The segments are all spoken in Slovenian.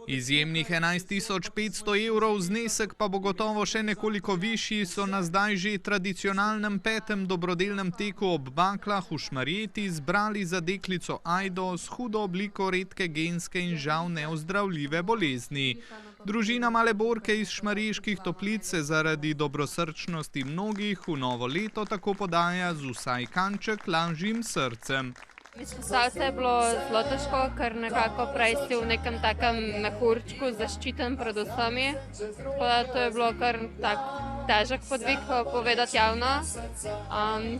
Izjemnih 11.500 evrov, znesek pa bo gotovo še nekoliko višji, so na zdaj že tradicionalnem 5. dobrodelnem teku ob Baklah v Šmarjeti zbrali za deklico Ajdo s hudo obliko redke genske in žal neozdravljive bolezni. Družina male Borke iz Šmarjeških Toplic se zaradi dobrosrčnosti mnogih v novo leto tako podaja z vsaj kanček lažjim srcem. Izpostaviti je bilo zelo težko, ker nekako prej si v nekem takem mehurčku zaščiten pred vsemi. Tako da to je bilo kar tak težek podvig povedati javno.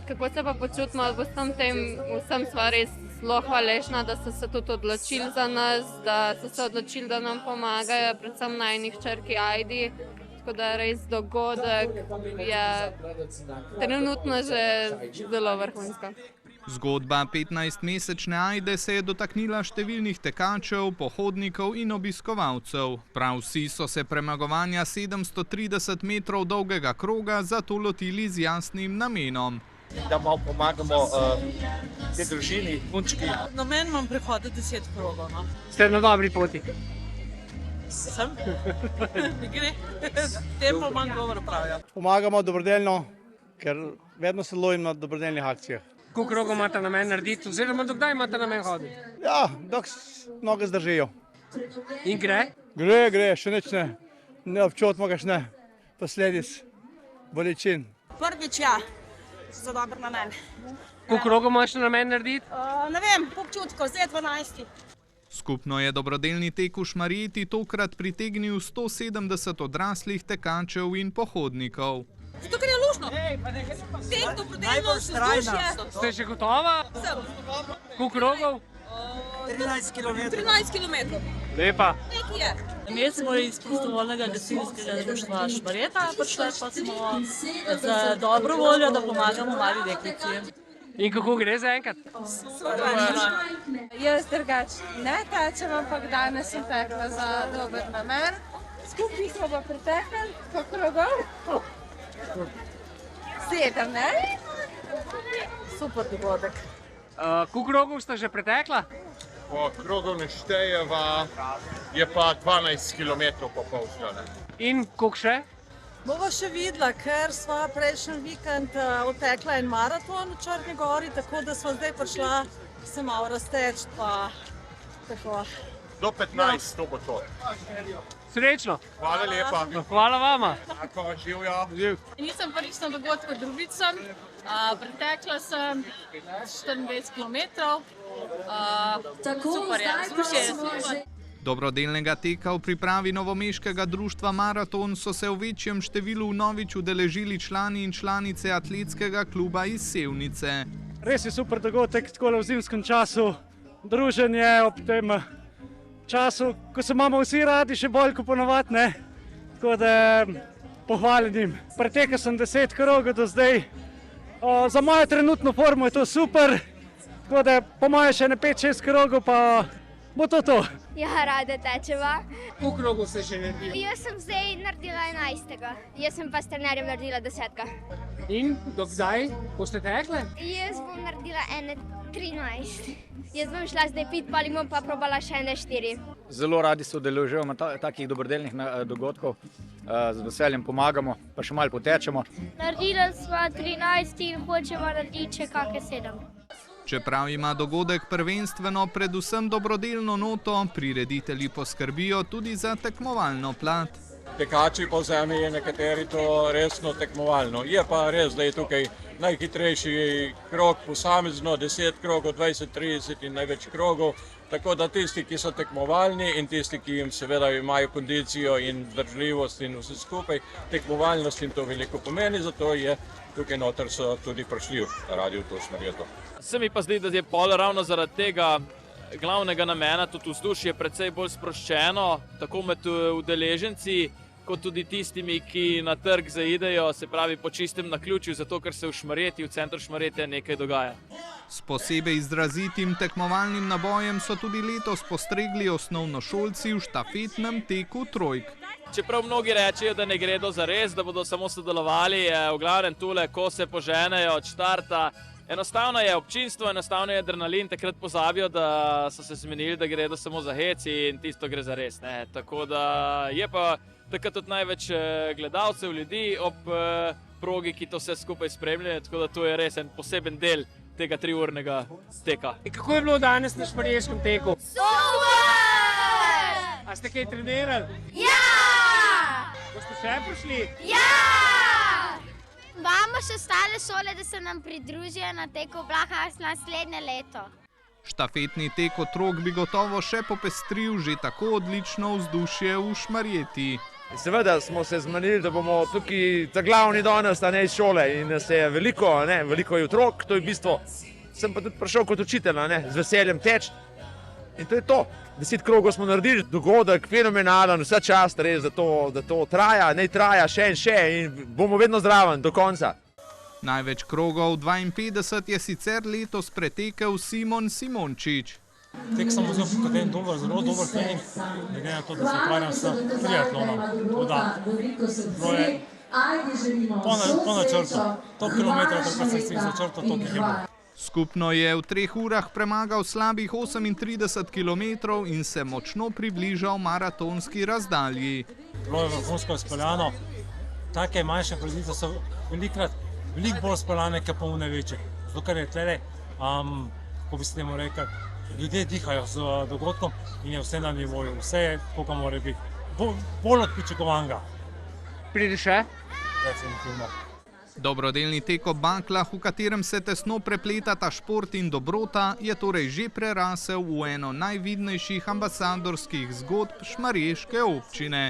Kako se pa počutimo v vsem sva res zelo hvaležna, da so se tudi odločili za nas, da so se odločili, da nam pomagajo, predvsem najini hčerki Ajdi. Tako da res dogodek je trenutno že zelo vrhunska. Zgodba 15-mesečne Ajde se je dotaknila številnih tekačev, pohodnikov in obiskovalcev. Prav vsi so se premagovanja 730 metrov dolgega kroga zato lotili z jasnim namenom. Da malo pomagamo tej družini, punčki. Namen imam prehoditi 10 krogov. No. Ste na dobri poti? Sem? Gre. Tempo manj govor pravijo. Pomagamo dobrodelno, ker vedno se lovim na dobrodelnih akcijah. Koliko krogov imate namen narediti, oziroma dokdaj imate namen hoditi? Ja, dok noge zdržijo. In gre? Gre, še nič ne. Ne občutimo kakšne posledic bolečin. Prvič ja, za dober namen. Koliko krogov imaš namen narediti? Ne vem, po občutku, zdaj 12. Skupno je dobrodelni tek v Šmarjeti tokrat pritegnil 170 odraslih tekačev in pohodnikov. Zato, ker je lušno. Tek dobrodelno vzdušje. Ste že gotova? Sem. Koliko krogov? 13 km. Lepa. Nekaj je. Mi smo iz prostovoljnega gasilskega društva Šmarjeta, prišli pa smo za dobro voljo, da pomagamo mali deklici. In kako gre zaenkrat? Jaz drugače ne tečem, ampak danes sem tekla za dober namen. Skupaj smo pa pretekli, koliko krogov? 7, ne? Super dogodek. Koliko krogov ste že pretekla? Po krogov ne štejeva, je pa 12 km po pol šele. In koliko še? Bova še videla, ker sva prejšnji vikend odtekla en maraton v Črni Gori, tako da sva zdaj prišla se malo razteči, pa tako. Do 15 to bo to. Srečno. Hvala lepa. Hvala vama. Tako, živjo. Nisem prvič na dogodku, drugič sem. Pretekla sem 24 km. Super je, vzdušje je super. Dobrodelnega teka v pripravi novomeškega društva Maraton so se v večjem številu vnovič udeležili člani in članice atletskega kluba iz Sevnice. Res je super dogodek, takole v zimskem času, druženje ob tem času, ko se imamo vsi radi še bolj kot ponovadi, ne? Tako da pohvaljenim. Pretekal sem 10 krogov do zdaj. Za mojo trenutno formo je to super, tako da po moje še ne 5-6 krogov pa bo to. Ja, rada tečeva. Koliko krogov ste že naredili? Jaz sem zdaj naredila 11. Jaz sem pa s trenerjem naredila 10. In do kdaj boste tekle? Jaz bom naredila 13. Jaz bom šla zdaj pit, pa bom pa probala še 4. Zelo radi se udeležujemo takih dobrodelnih dogodkov. Z veseljem pomagamo, pa še malo potečemo. Naredila sva 13 in hočemo narediti še kakšne 7. Čeprav ima dogodek prvenstveno predvsem dobrodelno noto, prireditelji poskrbijo tudi za tekmovalno plat. Tekači po zemlji je nekateri to resno tekmovalno. Je pa res, da je tukaj najhitrejši krog posamezno, 10 krogov, 20, 30 in največ krogov. Tako da tisti, ki so tekmovalni in tisti, ki jim seveda imajo kondicijo in vzdržljivost in vse skupaj, tekmovalnost jim to veliko pomeni, zato je tukaj noter so tudi prišli radi v to Šmarjeto. Se mi pa zdi, da je pol ravno zaradi tega glavnega namena tudi vzdušje precej bolj sproščeno, tako med udeleženci, kot tudi tistimi, ki na trg zaidejo, se pravi po čistem naključju, zato ker se v Šmarjeti, v centru Šmarjete nekaj dogaja. S posebej izrazitim tekmovalnim nabojem so tudi letos postregli osnovnošolci v štafetnem teku trojk. Čeprav mnogi rečejo, da ne gredo zares, da bodo samo sodelovali, v glavnem tule, ko se poženejo od štarta, Enostavno je občinstvo, enostavno je adrenalin, takrat pozabijo, da so se zmenili, da gredo samo za hec in tisto gre za res. Ne. Tako da je pa takrat tudi največ gledalcev, ljudi ob progi, ki to vse skupaj spremljajo, tako da to je res en poseben del tega 3-urnega teka. Kako je bilo danes na šmarješkem teku? Super! A ste kaj trenirali? Ja! Boste še prišli? Ja! Vamo še ostale šole, da se nam pridružijo na teku Blaha naslednje leto. Štafetni tek otrok bi gotovo še popestril že tako odlično vzdušje v Šmarjeti. Seveda smo se zmenili, da bomo tukaj ta glavni danes iz šole in se je veliko je otrok, to je v bistvu, sem pa tudi prišel kot učitelj, z veseljem teč in to je to. 10 krogov smo naredili, dogodek fenomenalen, vsa čast res, da to traja, naj traja še in bomo vedno zraven do konca. Največ krogov, 52, je sicer letos pretekel Simon Simončič. Tek sem vzel kot en zelo dober trening, glede na to, da se ukvarjam s triatlonom. Bilo je po načrtu, toliko kilometrov, tako sem si začrtal, toliko jih je bilo. Skupno je v 3 urah premagal slabih 38 km in se močno približal maratonski razdalji. Bilo je vrhunsko izpeljano, take manjše predice so veliko bolj izpeljane, kot pa one večje. Zato, ker je tlele, ko bi se temu rekel, ljudje dihajo z dogodkom in je vse na nivoju, vse je, koliko mora biti. Bolj od pričakovanega. Pridi še? Definitivno. Dobrodelni tek ob baklah, v katerem se tesno prepletata šport in dobrota, je torej že prerasel v eno najvidnejših ambasadorskih zgodb šmarješke občine.